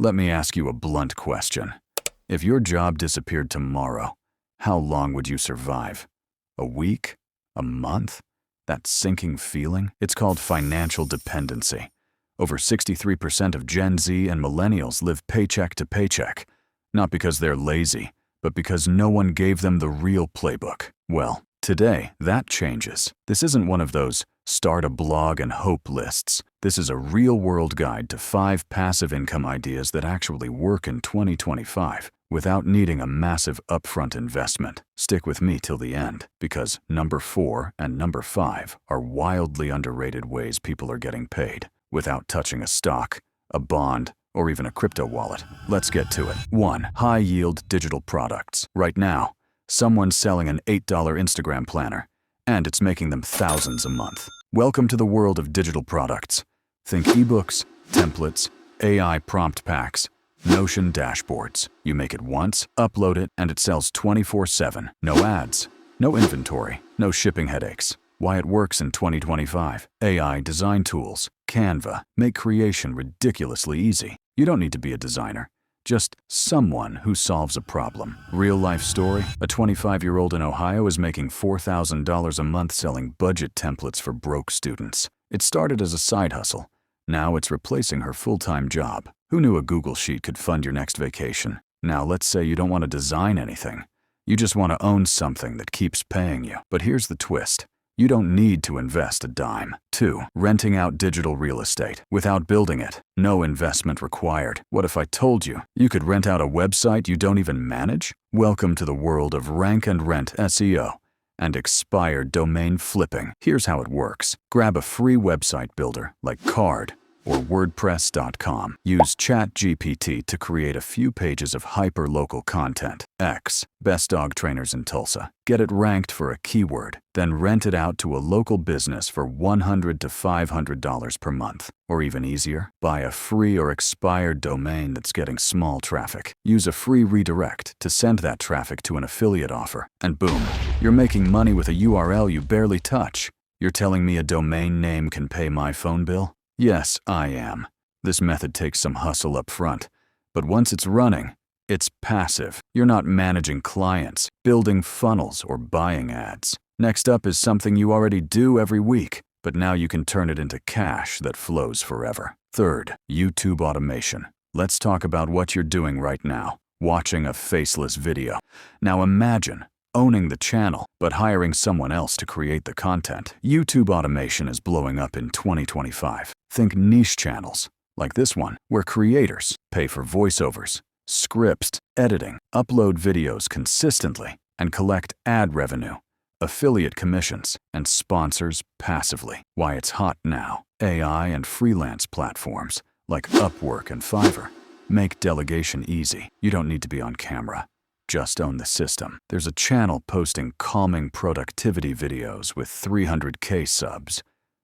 Let me ask you a blunt question. If your job disappeared tomorrow, how long would you survive? A week? A month? That sinking feeling? It's called financial dependency. Over 63% of Gen Z and millennials live paycheck to paycheck, not because they're lazy, but because no one gave them the real playbook. Well, today, that changes. This isn't one of those start a blog and hope lists. This is a real-world guide to 5 passive income ideas that actually work in 2025 without needing a massive upfront investment. Stick with me till the end, because number 4 and number 5 are wildly underrated ways people are getting paid without touching a stock, a bond, or even a crypto wallet. Let's get to it. 1. High-yield digital products. Right now, someone's selling an $8 Instagram planner, and it's making them thousands a month. Welcome to the world of digital products. Think ebooks, templates, AI prompt packs, Notion dashboards. You make it once, upload it, and it sells 24/7. No ads, no inventory, no shipping headaches. Why it works in 2025. AI design tools, Canva, make creation ridiculously easy. You don't need to be a designer, just someone who solves a problem. Real life story, a 25-year-old in Ohio is making $4,000 a month selling budget templates for broke students. It started as a side hustle. Now it's replacing her full-time job. Who knew a Google Sheet could fund your next vacation? Now let's say you don't want to design anything. You just want to own something that keeps paying you. But here's the twist. You don't need to invest a dime. 2. Renting out digital real estate without building it. No investment required. What if I told you you could rent out a website you don't even manage? Welcome to the world of rank and rent SEO and expired domain flipping. Here's how it works. Grab a free website builder like Card or WordPress.com. Use ChatGPT to create a few pages of hyper-local content. X. Best dog trainers in Tulsa. Get it ranked for a keyword, then rent it out to a local business for $100 to $500 per month. Or even easier, buy a free or expired domain that's getting small traffic. Use a free redirect to send that traffic to an affiliate offer. And boom, you're making money with a URL you barely touch. You're telling me a domain name can pay my phone bill? Yes, I am. This method takes some hustle up front, but once it's running, it's passive. You're not managing clients, building funnels, or buying ads. Next up is something you already do every week, but now you can turn it into cash that flows forever. 3rd, YouTube automation. Let's talk about what you're doing right now, watching a faceless video. Now imagine owning the channel, but hiring someone else to create the content. YouTube automation is blowing up in 2025. Think niche channels, like this one, where creators pay for voiceovers, scripts, editing, upload videos consistently, and collect ad revenue, affiliate commissions, and sponsors passively. Why it's hot now. AI and freelance platforms, like Upwork and Fiverr, make delegation easy. You don't need to be on camera. Just own the system. There's a channel posting calming productivity videos with 300K subs.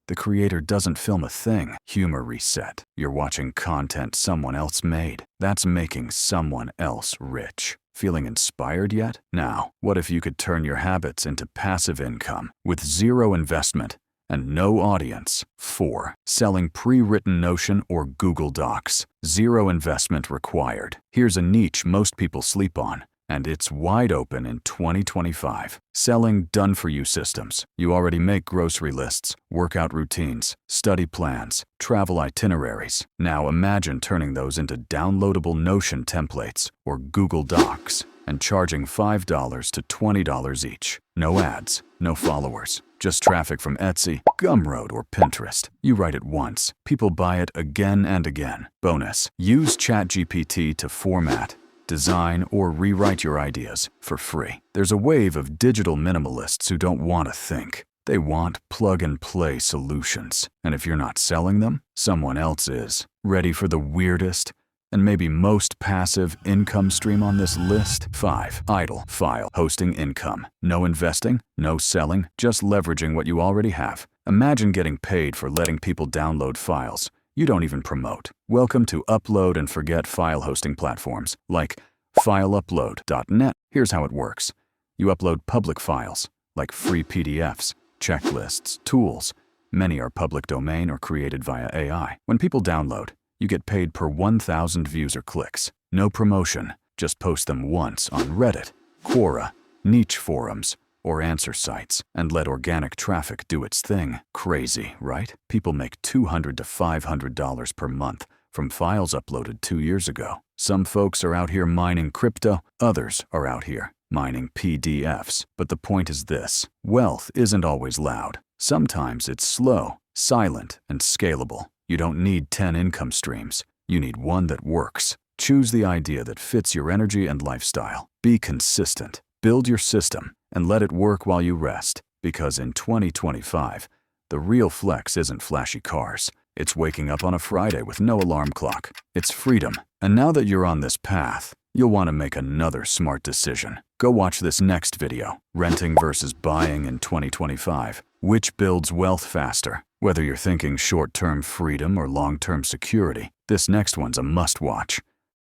The creator doesn't film a thing. Humor reset. You're watching content someone else made. That's making someone else rich. Feeling inspired yet? Now, what if you could turn your habits into passive income with zero investment and no audience? 4. Selling pre-written Notion or Google Docs. Zero investment required. Here's a niche most people sleep on, and it's wide open in 2025. Selling done-for-you systems. You already make grocery lists, workout routines, study plans, travel itineraries. Now imagine turning those into downloadable Notion templates or Google Docs and charging $5 to $20 each. No ads, no followers, just traffic from Etsy, Gumroad, or Pinterest. You write it once, people buy it again and again. Bonus, use ChatGPT to format, design, or rewrite your ideas for free. There's a wave of digital minimalists who don't want to think. They want plug-and-play solutions. And if you're not selling them, someone else is. Ready for the weirdest and maybe most passive income stream on this list? 5. Idle file hosting income. No investing, no selling, just leveraging what you already have. Imagine getting paid for letting people download files you don't even promote. Welcome to upload and forget file hosting platforms like fileupload.net. Here's how it works. You upload public files like free PDFs, checklists, tools. Many are public domain or created via AI. When people download, You get paid per 1,000 views or clicks. No promotion. Just post them once on Reddit, Quora, niche forums, or answer sites, and let organic traffic do its thing. Crazy, right? People make $200 to $500 per month from files uploaded 2 years ago. Some folks are out here mining crypto, others are out here mining PDFs. But the point is this: wealth isn't always loud. Sometimes it's slow, silent, and scalable. You don't need 10 income streams. You need one that works. Choose the idea that fits your energy and lifestyle. Be consistent. Build your system and let it work while you rest. Because in 2025, the real flex isn't flashy cars. It's waking up on a Friday with no alarm clock. It's freedom. And now that you're on this path, you'll want to make another smart decision. Go watch this next video, Renting versus Buying in 2025. Which builds wealth faster? Whether you're thinking short-term freedom or long-term security, this next one's a must-watch.